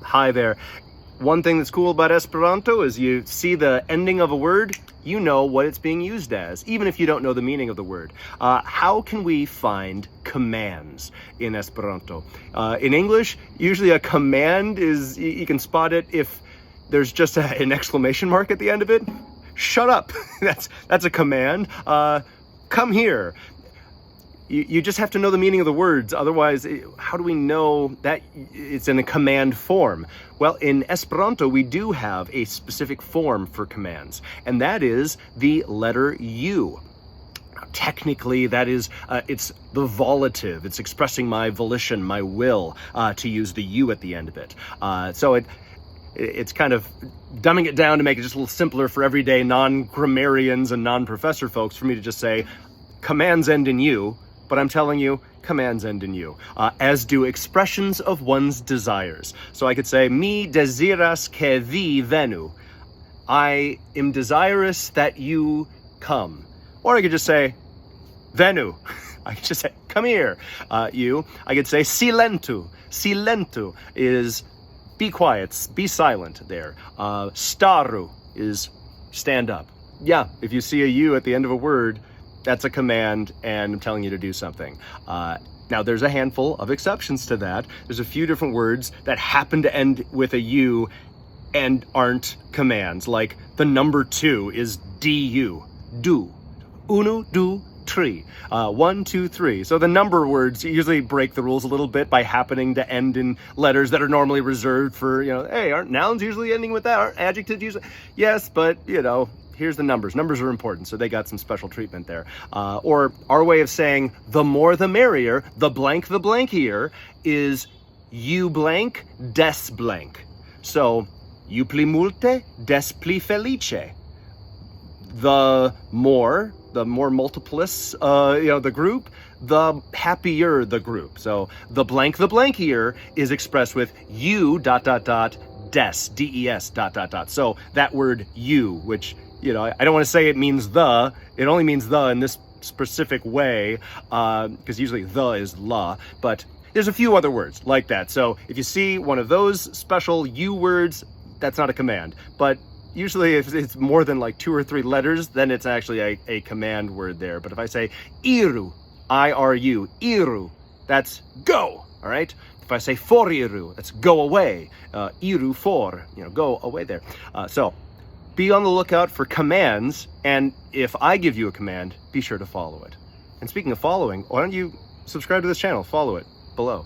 hi there. One thing that's cool about Esperanto is you see the ending of a word, you know what it's being used as, even if you don't know the meaning of the word. How can we find commands in Esperanto? In English, usually a command is, you can spot it if there's just an exclamation mark at the end of it. Shut up. That's a command. Come here. You just have to know the meaning of the words. Otherwise, how do we know that it's in a command form? Well, in Esperanto, we do have a specific form for commands, and that is the letter U. Technically, that is, it's the volitive. It's expressing my volition, my will, to use the U at the end of it. So it's kind of dumbing it down to make it just a little simpler for everyday non-grammarians and non-professor folks for me to just say, commands end in U. But I'm telling you, commands end in U, as do expressions of one's desires. So I could say, mi desiras que vi venu. I am desirous that you come. Or I could just say, venu. I could just say, come here, you. I could say, silentu. Silentu is be quiet, be silent there. Staru is stand up. Yeah, if you see a U at the end of a word, that's a command, and I'm telling you to do something. Now, there's a handful of exceptions to that. There's a few different words that happen to end with a U and aren't commands. Like the number 2 is du, do. Uno, du, tri. 1, 2, 3. So the number words usually break the rules a little bit by happening to end in letters that are normally reserved for, hey, aren't nouns usually ending with that? Aren't adjectives usually? Yes, but, here's the numbers. Numbers are important, so they got some special treatment there. Or our way of saying the more the merrier, the blankier, is you blank, des blank. So, you pli multe, des pli felice. The more multiplis, the group, the happier the group. So, the blankier is expressed with you, des, des, So, that word you, which I don't want to say it means the. It only means the in this specific way, because usually the is la. But there's a few other words like that. So if you see one of those special U words, that's not a command. But usually if it's more than like 2 or 3 letters, then it's actually a command word there. But if I say iru, I-R-U, iru, that's go, all right? If I say foriru, that's go away. Iru for, go away there. So be on the lookout for commands, and if I give you a command, be sure to follow it. And speaking of following, why don't you subscribe to this channel? Follow it below.